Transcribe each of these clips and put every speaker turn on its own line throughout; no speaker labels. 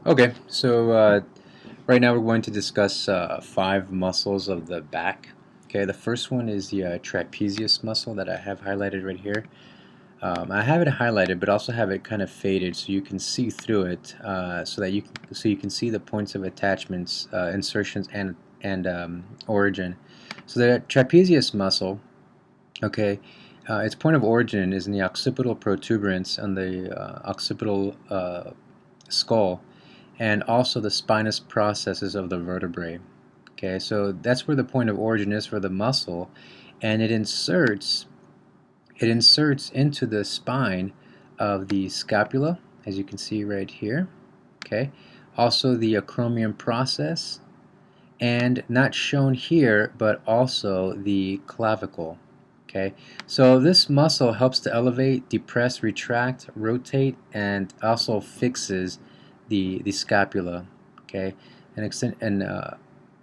Okay, so right now we're going to discuss 5 muscles of the back. Okay, the first one is the trapezius muscle that I have highlighted right here. I have it highlighted, but also have it kind of faded so you can see through it, so you can see the points of attachments, insertions, and origin. So the trapezius muscle, okay, its point of origin is in the occipital protuberance on the occipital skull, and also the spinous processes of the vertebrae. Okay, so that's where the point of origin is for the muscle, and it inserts into the spine of the scapula, as you can see right here. Okay, also the acromion process, and not shown here, but also the clavicle. Okay, so this muscle helps to elevate, depress, retract, rotate, and also fixes the scapula. Okay, and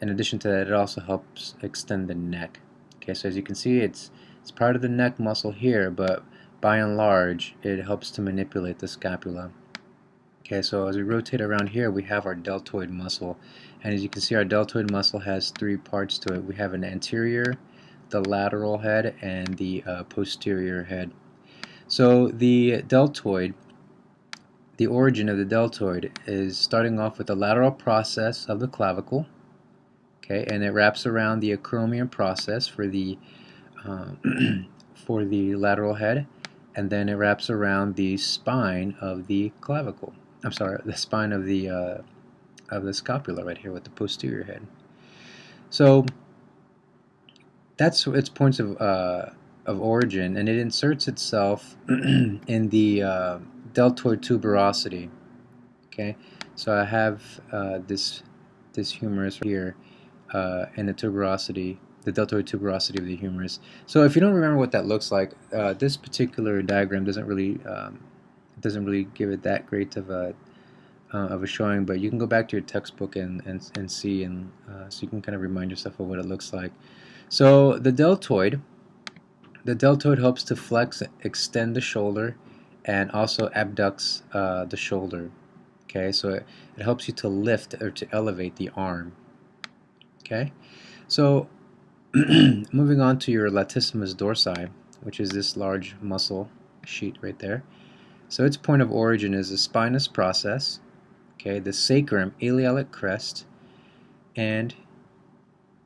in addition to that, it also helps extend the neck. Okay, so as you can see, it's part of the neck muscle here, but by and large, it helps to manipulate the scapula. Okay, so as we rotate around here, we have our deltoid muscle. And as you can see, our deltoid muscle has 3 parts to it. We have an anterior, the lateral head, and the posterior head. So the deltoid, the origin of the deltoid is starting off with the lateral process of the clavicle, okay, and it wraps around the acromion process for the uh, for the lateral head, and then it wraps around the spine of the clavicle. I'm sorry, the spine of the scapula right here with the posterior head. So that's its points of origin, and it inserts itself in the deltoid tuberosity. Okay, so I have this humerus here in the tuberosity, the deltoid tuberosity of the humerus. So if you don't remember what that looks like, this particular diagram doesn't really give it that great of a showing, but you can go back to your textbook and see, and so you can kind of remind yourself of what it looks like. So the deltoid helps to flex, extend the shoulder, and also abducts the shoulder. Okay, so it helps you to lift or to elevate the arm. Okay, so moving on to your latissimus dorsi, which is this large muscle sheet right there. So its point of origin is the spinous process, okay, the sacrum, iliac crest, and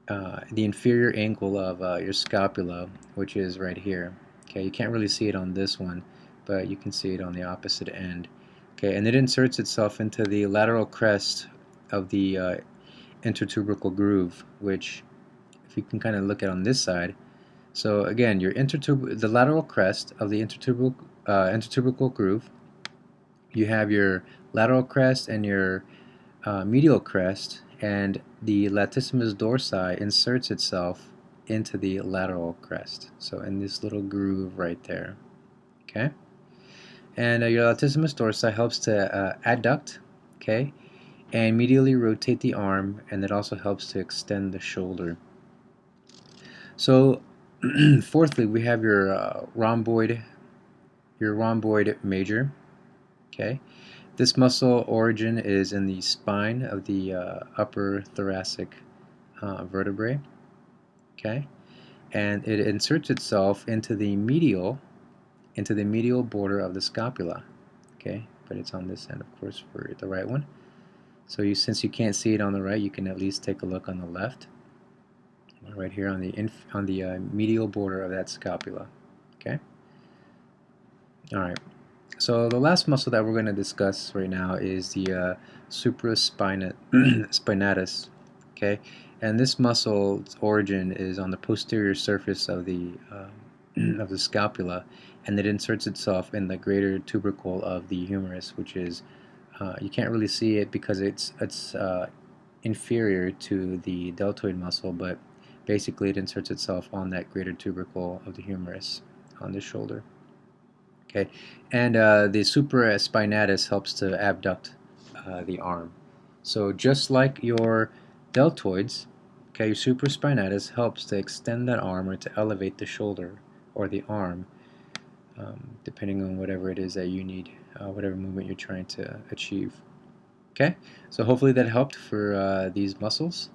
the inferior angle of your scapula, which is right here. Okay, you can't really see it on this one, but you can see it on the opposite end. Okay, and it inserts itself into the lateral crest of the intertubercle groove, which, if you can kind of look at on this side. So again, the lateral crest of the intertubercle groove. You have your lateral crest and your medial crest, and the latissimus dorsi inserts itself into the lateral crest. So in this little groove right there. Okay, and your latissimus dorsi helps to adduct, okay, and medially rotate the arm, and it also helps to extend the shoulder. So fourthly, we have your rhomboid major. Okay, this muscle origin is in the spine of the upper thoracic vertebrae. Okay, and it inserts itself into the medial border of the scapula. Okay, but it's on this end, of course, for the right one. So since you can't see it on the right, you can at least take a look on the left, right here on the medial border of that scapula. Okay. All right. So the last muscle that we're going to discuss right now is the supraspinatus. Okay, and this muscle's origin is on the posterior surface of the of the scapula, and it inserts itself in the greater tubercle of the humerus, which is you can't really see it because it's inferior to the deltoid muscle, but basically it inserts itself on that greater tubercle of the humerus on the shoulder. Okay, and the supraspinatus helps to abduct the arm. So just like your deltoids, okay, your supraspinatus helps to extend that arm or to elevate the shoulder or the arm, depending on whatever it is that you need, whatever movement you're trying to achieve. Okay, so hopefully that helped for these muscles.